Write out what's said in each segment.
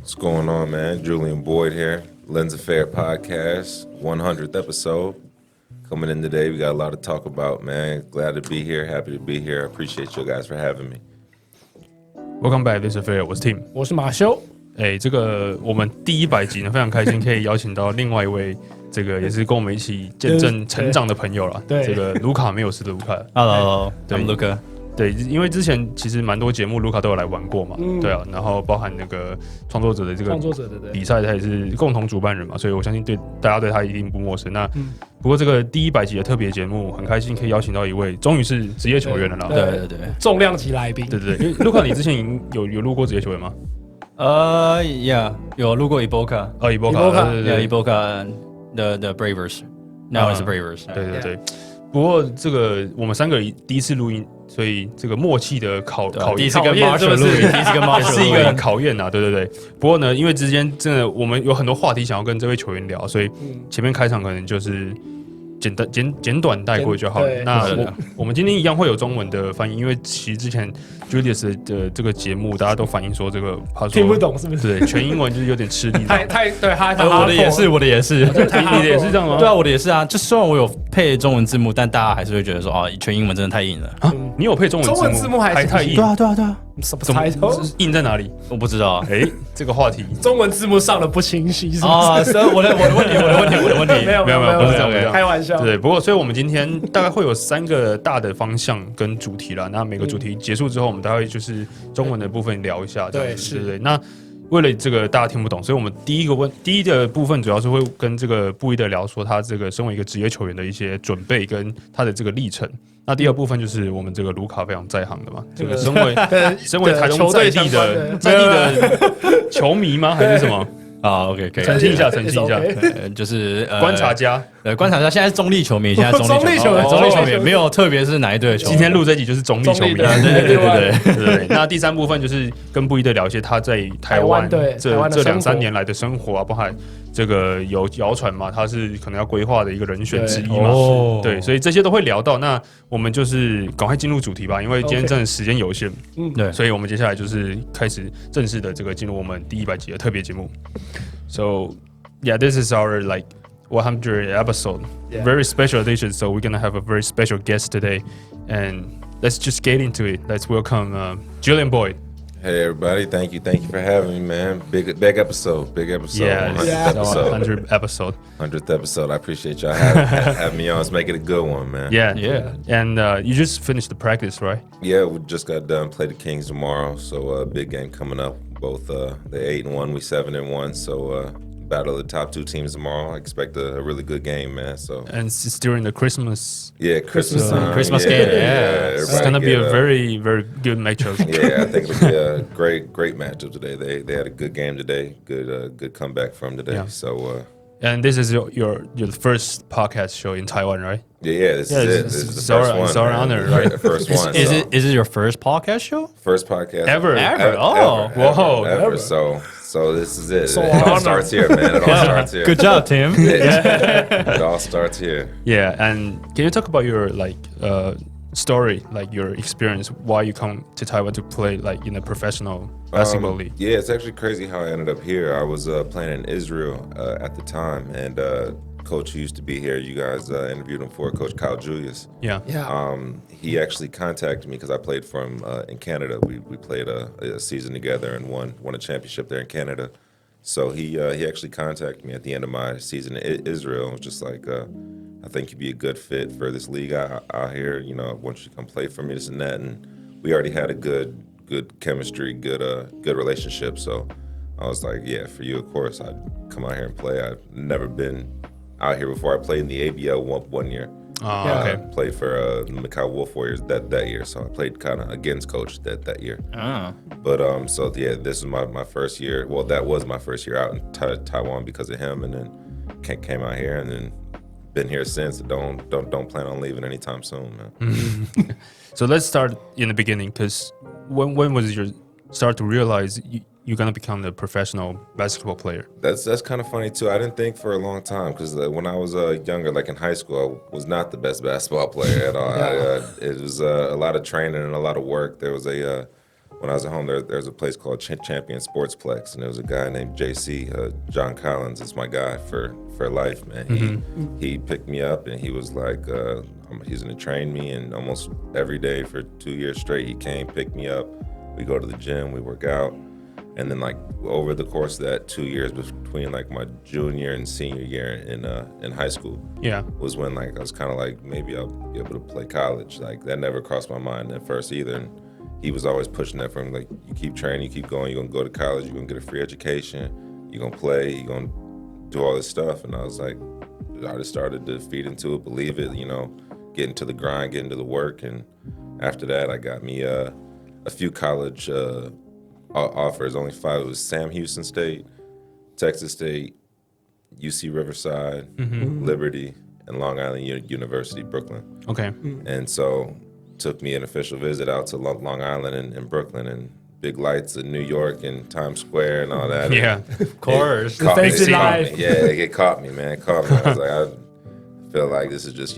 What's going on, man? Julian Boyd here. Lens Affair Podcast, 100th episode. Coming in today, we got a lot to talk about, man. Glad to be here, happy to be here. I appreciate you guys for having me. Welcome back, Lens Affair. 我是 Tim， 我是马修。这个我们第100集呢，非常开心可以邀请到另外一位，这个也是跟我们一起见证成长的朋友啦。对，这个卢卡没有事的卢卡。Hello，I'm Luca。对，因为之前其实蛮多节目卢卡都有来玩过嘛，对啊，然后包含那个创作者的这个比赛，他也是共同主办人嘛，所以我相信大家对他一定不陌生。那不过这个第100集的特别节目，很开心可以邀请到一位终于是职业球员了啦。对，重量级来宾。对，因为卢卡，你之前已经有录过职业球员吗？Yeah， 有录过 Iboka。Iboka the Bravers。Now it's the Bravers。对。不过这个我们3个第一次录音，所以这个默契的考验，第一次跟 Marshall 录音，第一次跟 Marshall 是一个考验啊，对。不过呢，因为之间真的我们有很多话题想要跟这位球员聊，所以前面开场可能就是简短带过就好了。那我们今天一样会有中文的翻译，因为其实之前 Julius 的这个节目，大家都反映说这个他说听不懂，是不是？对，全英文就是有点吃力。太对，我的也是，你的也是这样吗？对啊，我的也是啊。就虽然我有配中文字幕，但大家还是会觉得说啊，全英文真的太硬了啊。你有配中文字幕还太硬？对啊。什么抬头？硬在哪里？我不知道。这个话题，中文字幕上的不清晰是不是？啊，我的问题，没有，不是这样，开玩笑。对，不过所以我们今天大概会有3个大的方向跟主题啦。那每个主题结束之后，我们大概就是中文的部分聊一下，对。那为了这个大家听不懂，所以我们第一个部分主要是会跟这个布伊德聊说他这个身为一个职业球员的一些准备跟他的这个历程。那第二部分就是我们这个卢卡非常在行的嘛，这个身为台中在地的球迷吗？还是什么？OK， 可以澄清一下，就是观察家，观察家，现在是中立球迷，中立球迷，没有特别是哪一队的球迷。今天录这集就是中立球迷，对。那第3部分就是跟布伊德聊一些他在台湾这2-3年来的生活啊，包含这个有谣传嘛，他是可能要规划的一个人选之一嘛，对，所以这些都会聊到。那我们就是赶快进入主题吧，因为今天真的时间有限，对，所以我们接下来就是开始正式的这个进入我们第100集的特别节目。So yeah, this is our 100th episode, very special edition. So we're gonna have a very special guest today, and let's just get into it. Let's welcome Julian Boyd. Hey everybody, thank you for having me, man. Big episode. Yeah, 100th episode. 100th episode. I appreciate y'all having me on. Let's make it a good one, man. Yeah. And you just finished the practice, right? Yeah, we just got done. Play the Kings tomorrow, so big game coming up. Both they're 8-1, we 7-1. So battle of the top 2 teams tomorrow. I expect a really good game, man. So and it's during the Christmas. Yeah, Christmas game. Yeah, it's gonna be a very, very good matchup. Yeah, I think it'll be a great matchup today. They had a good game today. Good comeback from today. Yeah. So. And this is your first podcast show in Taiwan, right? Yeah, this is it. This is the first one. It's our honor, right? The first one. Is it your first podcast show? First podcast ever? Oh, whoa! Ever. So this is it. It all starts here, man. It all starts here. Good job, Tim. It all starts here. Yeah, and can you talk about your story, your experience, why you come to Taiwan to play in a professional basketball league? Yeah, it's actually crazy how I ended up here. I was playing in Israel at the time, and coach who used to be here, you guys interviewed him for, Coach Kyle Julius. Yeah. He actually contacted me because I played for him in Canada. We played a season together and won a championship there in Canada. So he actually contacted me at the end of my season in Israel. It was just like, I think you'd be a good fit for this league out here. You know, I want you to come play for me, this and that. And we already had a good chemistry, good relationship. So I was like, yeah, for you, of course, I'd come out here and play. I've never been out here before. I played in the ABL one year. Okay. Played for the Macau Wolf Warriors that year. So I played kind of against coach that year. But so yeah, this is my first year. Well, that was my first year out in Taiwan because of him, and then came out here and then been here since. Don't plan on leaving anytime soon, man. So let's start in the beginning, because when was your start to realize you're gonna become a professional basketball player? That's kind of funny too. I didn't think for a long time, because when I was younger, like in high school, I was not the best basketball player at all. It was a lot of training and a lot of work. There was a when I was at home, there's a place called Champion Sportsplex, and there was a guy named JC, John Collins. Is my guy for life, man. He picked me up, and he was like, he's gonna train me, and almost every day for 2 years straight, he came, picked me up. We go to the gym, we work out, and then like over the course of that 2 years between like my junior and senior year in high school, was when like I was kind of like maybe I'll be able to play college. Like that never crossed my mind at first either. And he was always pushing that for me, like you keep training, you keep going, you're gonna go to college, you're gonna get a free education, you're gonna play, you're gonna do all this stuff. And I was like, I just started to feed into it, believe it, get into the grind, get into the work. And after that, I got me a few college offers, only 5. It was Sam Houston State, Texas State, UC Riverside, Liberty, and Long Island University, Brooklyn. Okay. And so took me an official visit out to Long Island and Brooklyn and big lights in New York and Times Square and all that. Yeah, of course. It caught me, man. It caught me. I was like, I feel like this is just,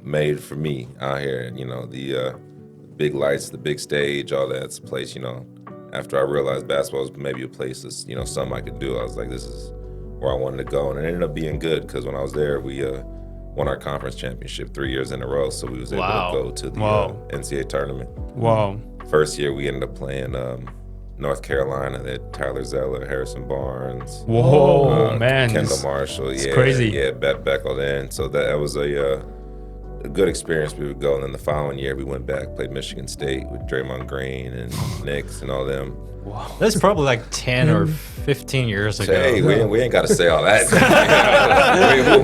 made for me out here. And, the big lights, the big stage, all that's a place, after I realized basketball was maybe a place that's, something I could do, I was like, this is where I wanted to go. And it ended up being good because when I was there, we won our conference championship 3 years in a row. So we was able to go to the NCAA tournament. Wow. First year, we ended up playing North Carolina. They had Tyler Zeller, Harrison Barnes. Whoa, man. Kendall Marshall. It's crazy. Yeah, Beckel then. So that was a good experience. We would go. And then the following year, we went back, played Michigan State with Draymond Green and Knicks and all them. Wow. That's probably like 10 or 15 years ago. Hey, we ain't got to say all that.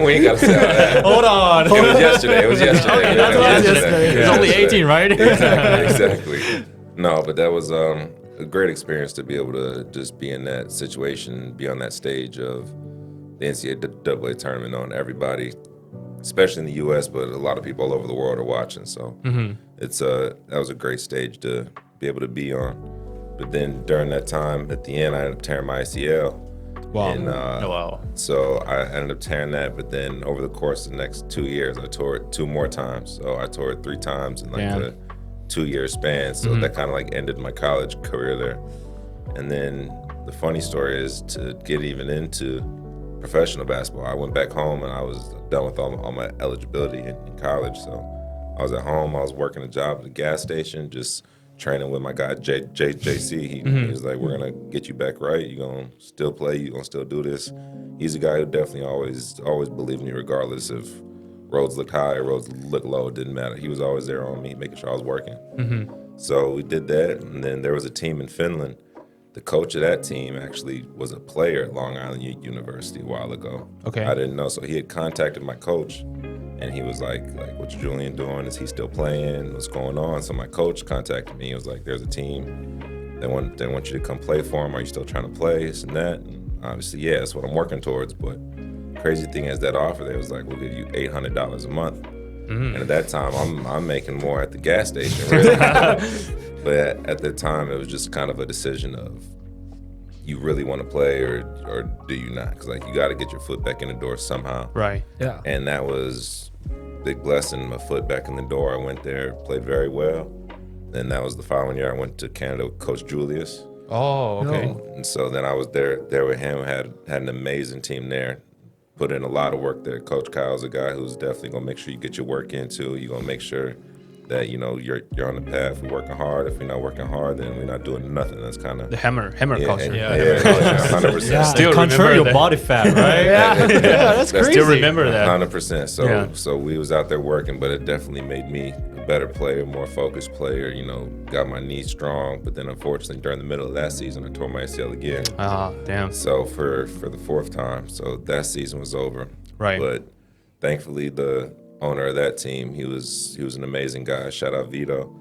we ain't got to say all that. Hold on. It was yesterday. Okay, that's what yesterday. It's only 18, right? Exactly. No, but that was a great experience to be able to just be in that situation, be on that stage of the NCAA tournament, knowing everybody, especially in the U.S., but a lot of people all over the world are watching. So that was a great stage to be able to be on. But then during that time, at the end, I ended up tearing my ACL. Wow. And, So I ended up tearing that, but then over the course of the next 2 years, I tore it 2 more times. So I tore it 3 times in like a 2-year span. So that kind of like ended my college career there. And then the funny story is to get even into professional basketball, I went back home and I was done with all my eligibility in college. So I was at home, I was working a job at a gas station, just training with my guy JC. He was like, we're gonna get you back right. You're gonna still play. You're gonna still do this. He's a guy who definitely always believed in me, regardless if roads looked high or roads looked low. It didn't matter. He was always there on me, making sure I was working. So we did that, and then there was a team in Finland. The coach of that team actually was a player at Long Island University a while ago. Okay. I didn't know. So he had contacted my coach, and he was like, what's Julian doing? Is he still playing? What's going on? So my coach contacted me. He was like, there's a team. They want you to come play for them. Are you still trying to play? This and that. And obviously, yeah, that's what I'm working towards. But crazy thing is that offer, they was like, we'll give you $800 a month. And at that time, I'm making more at the gas station, really. But at the time, it was just kind of a decision of, you really want to play or do you not? Because like you got to get your foot back in the door somehow. Right. Yeah. And that was a big blessing, my foot back in the door. I went there, played very well. Then that was the following year I went to Canada with Coach Julius. Oh, okay. And so then I was there with him, had an amazing team there. Put in a lot of work there. Coach Kyle's a guy who's definitely gonna make sure you get your work in too. You're gonna make sure that you're on the path. We're working hard. If we're not working hard, then we're not doing nothing. That's kind of the hammer culture. Yeah, 100%. Yeah. Still Control your that. body fat, right? Yeah, that's crazy. Still remember that. 100%. So we was out there working, but it definitely made me a better player, more focused player. Got my knees strong. But then unfortunately, during the middle of that season, I tore my ACL again. Ah, damn. So for the 4th time, so that season was over. Right. But thankfully, the owner of that team, he was an amazing guy. Shout out Vito.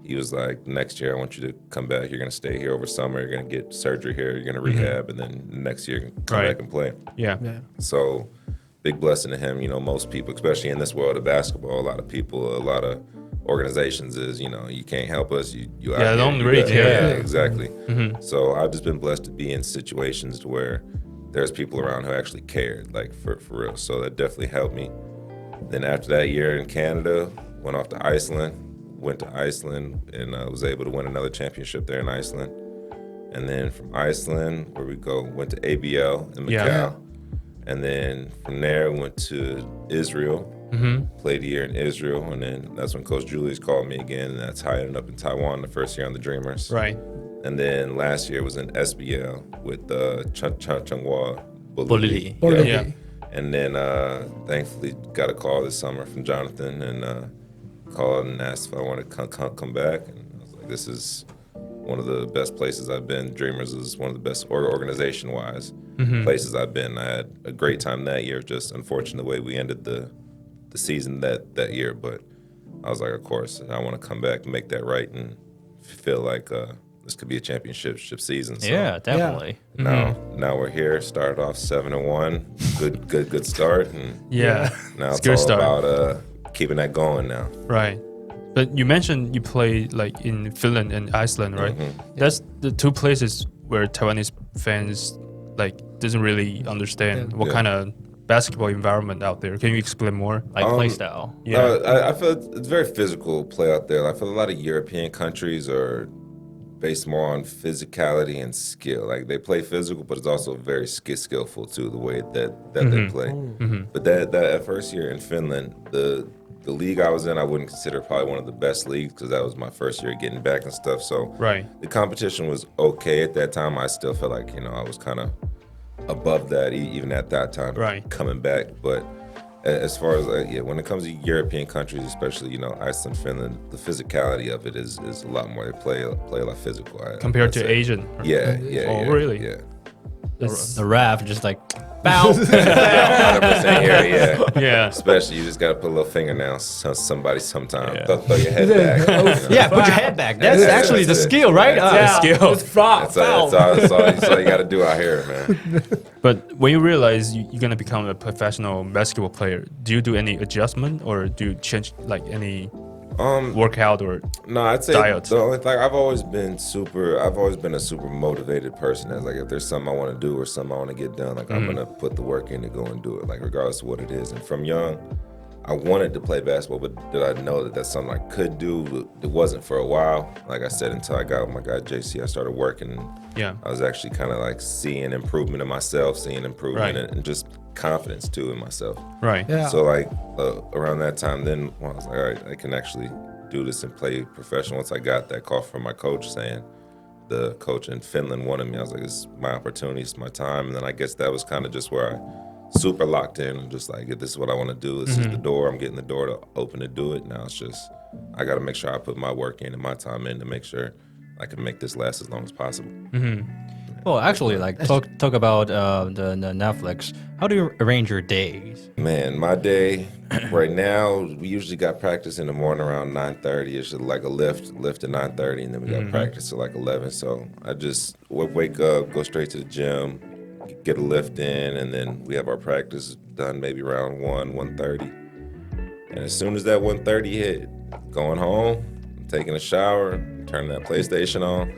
He was like, next year I want you to come back. You're gonna stay here over summer. You're gonna get surgery here. You're gonna rehab, and then next year you can come back and play. Yeah. So big blessing to him. Most people, especially in this world of basketball, a lot of organizations is, you can't help us. You Yeah, don't really care. Yeah, exactly. So I've just been blessed to be in situations to where there's people around who actually cared, like for real. So that definitely helped me. Then after that year in Canada, went off to Iceland, went to Iceland and was able to win another championship there in Iceland. And then from Iceland, where we go, went to ABL in Macau. Yeah. And then from there, went to Israel, played a year in Israel. And then that's when Coach Julius called me again. And that's how I ended up in Taiwan the first year on the Dreamers. Right. And then last year was in SBL with Changhua Bolili. Yeah. And then thankfully got a call this summer from Jonathan and called and asked if I wanted to come back. And I was like, this is one of the best places I've been. Dreamers is one of the best organization-wise places I've been. I had a great time that year. Just unfortunate the way we ended the season that year. But I was like, of course, I want to come back and make that right and feel like this could be a championship season. So Yeah, definitely. now we're here. Started off 7-1. Good start. And Yeah. now it's good all start. about keeping that going now. Right. But you mentioned you play like in Finland and Iceland, right? That's the two places where Taiwanese fans like doesn't really understand what kind of basketball environment out there. Can you explain more? Like play style. Yeah. I feel it's very physical play out there. I feel a lot of European countries are based more on physicality and skill. Like they play physical, but it's also very skillful too, the way that they play. But that first year in Finland, the league I was in, I wouldn't consider probably one of the best leagues because that was my first year getting back and stuff. So the competition was okay at that time. I still felt like, I was kind of above that even at that time coming back. But as far as when it comes to European countries, especially Iceland, Finland, the physicality of it is a lot more. They play a lot physical Compared to Asian. Yeah. Oh, really? Yeah. The ref just like bow. 100% here, Yeah. Especially you just gotta put a little fingernail on somebody sometime. Throw your head back. Yeah, put your head back. That's actually the skill, right? Skill. It's foul. That's all you gotta do out here, man. But when you realize you're gonna become a professional basketball player, do you do any adjustment or do you change like any workout or No, I'd say diet? the only thing I've always been a super motivated person. As like if there's something I want to do or something I want to get done, like I'm gonna put the work in to go and do it, like regardless of what it is. And from young, I wanted to play basketball, but did I know that that's something I could do? It wasn't for a while. Like I said, until I got with my guy JC, I started working. Yeah. I was actually kind of like seeing improvement in myself, seeing improvement and just confidence too in myself. Right. Yeah. So like around that time, then I was like, all right, I can actually do this and play professional. Once I got that call from my coach saying the coach in Finland wanted me, I was like, it's my opportunity, it's my time. And then I guess that was kind of just where I super locked in and just like, if this is what I want to do, this is the door, I'm getting the door to open to do it. Now it's just, I got to make sure I put my work in and my time in to make sure I can make this last as long as possible. Well, actually, like talk about the Netflix. How do you arrange your days? Man, my day right now, we usually got practice in the morning around 9:30. It's just like a lift at 9:30, and then we got practice at like 11. So I just wake up, go straight to the gym, get a lift in, and then we have our practice done maybe around 1:30. And as soon as that 1:30 hit, going home, taking a shower, turning that PlayStation on,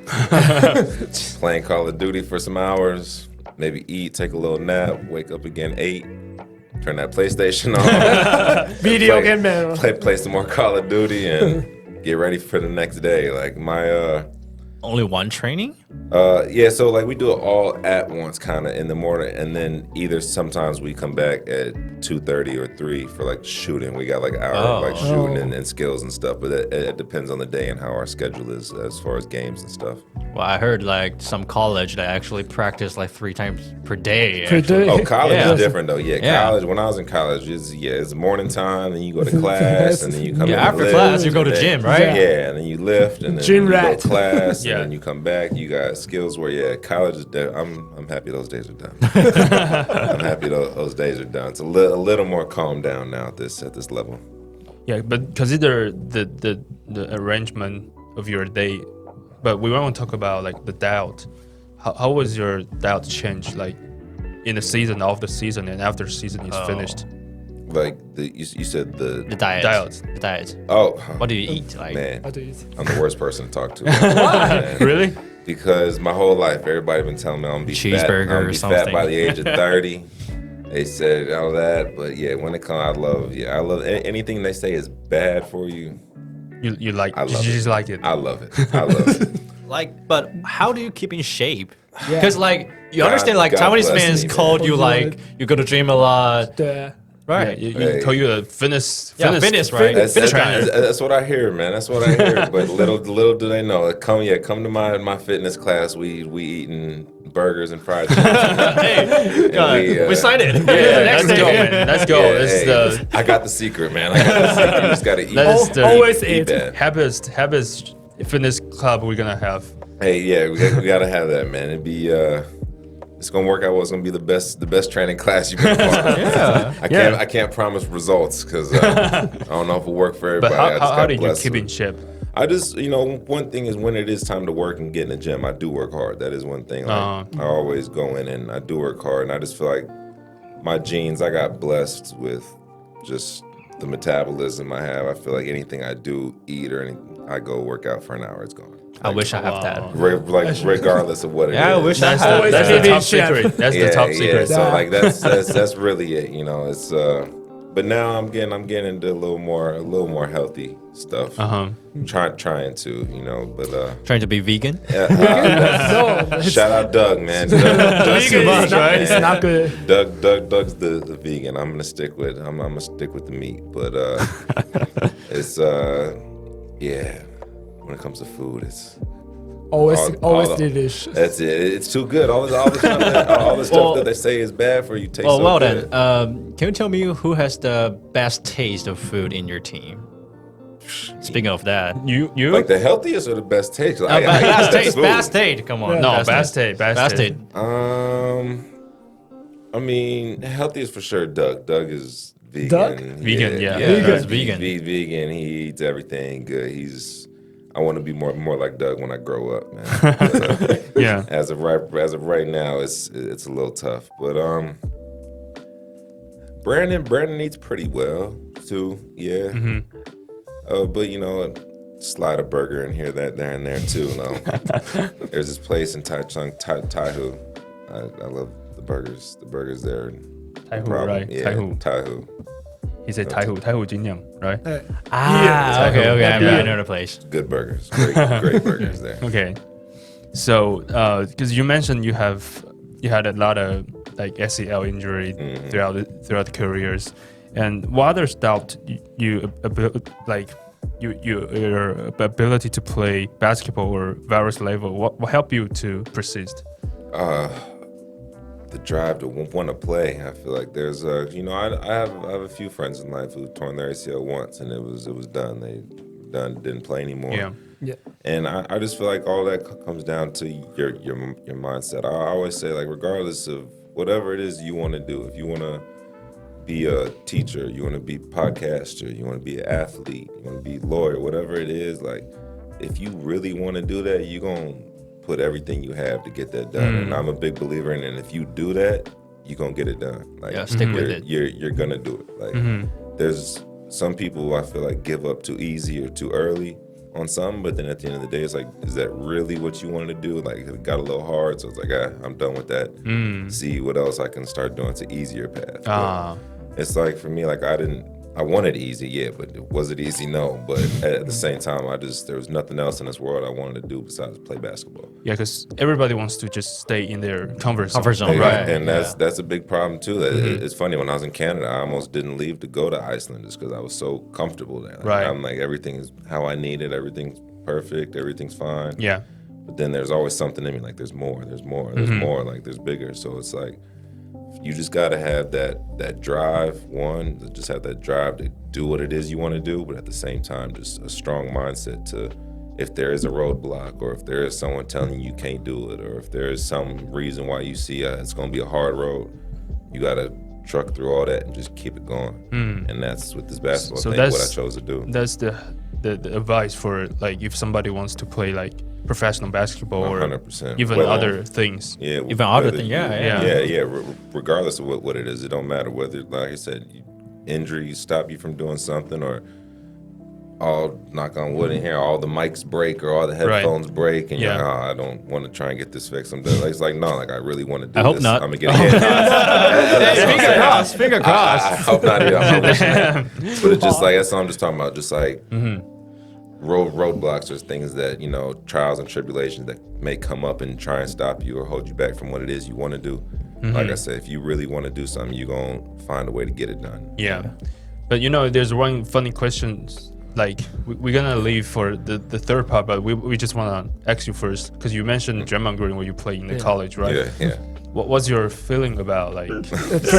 playing Call of Duty for some hours, maybe eat, take a little nap, wake up again 8, turn that PlayStation on, Video game man. play some more Call of Duty, and get ready for the next day. Like my Only one training? so like we do it all at once kind of in the morning, and then either sometimes we come back at 2:30 or 3 for like shooting. We got like an hour of like shooting and skills and stuff, but it depends on the day and how our schedule is as far as games and stuff. Well, I heard like some college that actually practice like 3 times per day. Per day. Oh, college Yeah. is different though. Yeah, college. When I was in college, it's morning time, and you go to class, and then you come. Yeah, in and after lift, class, you go to and then- gym, right? Yeah, and then you lift, and then Gym you rat. go to class, Yeah. and then you come back. You got skills where college is. I'm happy those days are done. I'm happy those days are done. It's a little more calmed down now at this level. Yeah, but consider the arrangement of your day. But we want to talk about like the diet. How was your diet change like in the season, off the season, and after the season is finished? Like you said the diet. Diet. The diet. Oh, What do you eat? Like, man, What do you think? I'm the worst person to talk to. Man. Really? Because my whole life, everybody been telling me I'm gonna be Cheeseburger fat. I'm or gonna be something. fat by the age of 30. They said all that, but yeah, when it comes, I love anything they say is bad for you. You like? I love you it. just like it. I love it. I love it. Like, but how do you keep in shape? Yeah. Because like you understand, like God Taiwanese bless fans me, man. called you like you go to gym a lot, 对 right? You Hey. call you a fitness. Yeah, fitness, right? That's, Fitness that's, trainer. that's what I hear, man. That's what I hear. But little do they know, come to my fitness class. We eating burgers and fried chicken. Hey, we signed it. Yeah, let's go, man. Let's go. Yeah, This is hey, I got the secret, man. I got the secret. You just gotta eat. That is the always eat it. that. happiest fitness club we're gonna have. Hey, yeah, we gotta have that, man. It'd be it's gonna work out well. It's gonna be the best training class you've been part of. Yeah. I can't promise results because I don't know if it'll work for But everybody. how did you keep in shape? I just, one thing is when it is time to work and get in the gym, I do work hard. That is one thing. Like, I always go in and I do work hard, and I just feel like my genes, I got blessed with just the metabolism I have. I feel like anything I do eat or anything, I go work out for an hour, it's gone. I wish I have that. Regardless of what it is. Yeah, I wish I That's had. the Always top chef. secret. That's the top secret. So like that's really it. It's but now I'm getting into a little more healthy stuff. Trying to, but Trying to be vegan. No, shout out Doug, man. Doug's vegan the is not, it's not good. Doug's the vegan. I'm gonna stick with the meat, but it's yeah. When it comes to food, it's Always all the- delicious. that's it. It's too good. All the stuff that they say is bad for you tastes Oh, so well good. then, can you tell me who has the best taste of food in your team? Speaking of that, You Like the healthiest or the best taste? I eat best the taste, food. best taste. Come on, no best taste. best taste. I mean, healthiest for sure. Doug is vegan. Doug? Vegan, yeah. Doug's vegan. Vegan. He eats everything good. I want to be more like Doug when I grow up, man. But, Yeah. As of right now, it's a little tough. But Brandon eats pretty well too. Yeah. But slide a burger in here, there, and there too. There's this place in Taihu. I love the burgers. The burgers there. Taihu, right? Yeah, Taihu. Taihu. He said Taihu精酿, right? Ah, okay, okay. Yeah. I know the place. Good burgers. Great burgers there. Okay. So, because you mentioned you had a lot of like ACL injury throughout the careers, and what others doubt your ability to play basketball or various level? What helped you to persist? The drive to want to play. I feel like there's I have a few friends in life who torn their ACL once and it was done. They didn't play anymore. Yeah. And I just feel like all that comes down to your mindset. I always say, like, regardless of whatever it is you want to do, if you want to be a teacher, you want to be a podcaster, you want to be an athlete, you want to be a lawyer, whatever it is, like, if you really want to do that, you're going to put everything you have to get that done. And I'm a big believer in it. And if you do that, you're going to get it done. Like, Yeah, stick with it. You're going to do it. Like, there's some people who I feel like give up too easy or too early on something, but then at the end of the day, it's like, is that really what you wanted to do? Like, it got a little hard, so it's like, I'm done with that. See what else I can start doing to easier path. But it's like, for me, like, I wanted easy, yeah, but was it easy? No. But at the same time, there was nothing else in this world I wanted to do besides play basketball. Yeah, because everybody wants to just stay in their comfort zone. Right. And that's a big problem too. It's funny, when I was in Canada, I almost didn't leave to go to Iceland just because I was so comfortable there. Like, Right. I'm like, everything is how I need it. Everything's perfect. Everything's fine. Yeah. But then there's always something in me, like there's more, like there's bigger. So it's like, you just gotta have that drive. One, just have that drive to do what it is you want to do, but at the same time, just a strong mindset to, if there is a roadblock, or if there is someone telling you can't do it, or if there is some reason why you see it's gonna be a hard road, you gotta truck through all that and just keep it going. And that's with this basketball thing, what I chose to do. That's the advice for, like, if somebody wants to play like professional basketball or 100%. even Well, other things. Yeah, Even other whether thing, you- yeah. Regardless of what it is, it don't matter whether, like I said, injuries stop you from doing something, or all, knock on wood in here, all the mics break or all the headphones break, and you're like, I don't want to try and get this fixed. It's like, no, like, I really want to do this. I hope not. I'm gonna get it. Finger crossed. I hope not. I'm not wishing that. But it's just like, that's what I'm just talking about. Just like, roadblocks or things that, you know, trials and tribulations that may come up and try and stop you or hold you back from what it is you want to do. Like I said, if you really want to do something, you're going to find a way to get it done. Yeah. But, you know, there's one funny question. Like, we're going to leave for the third part, but we just want to ask you first, because you mentioned Draymond Green when you play in the college, right? Yeah. What's your feeling about, like,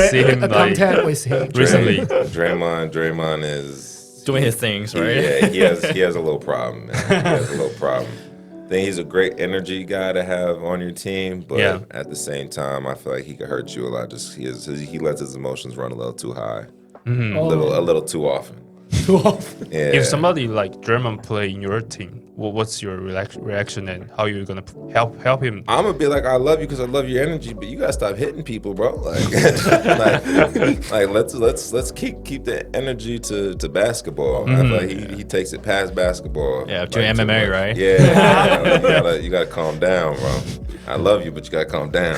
seeing him, like, contact with him recently? Draymond is... doing his things, right? Yeah, he has a little problem, man. He has a little problem. I think he's a great energy guy to have on your team, but at the same time, I feel like he could hurt you a lot. Just he lets his emotions run a little too high, a little too often. too often. Yeah. If somebody like Draymond play in your team, what's your reaction and how you're gonna help him? I'm gonna be like, I love you because I love your energy, but you gotta stop hitting people, bro. Like, let's keep the energy to basketball. I feel like he takes it past basketball. Yeah, to MMA, right? Yeah, you gotta calm down, bro. I love you, but you gotta calm down.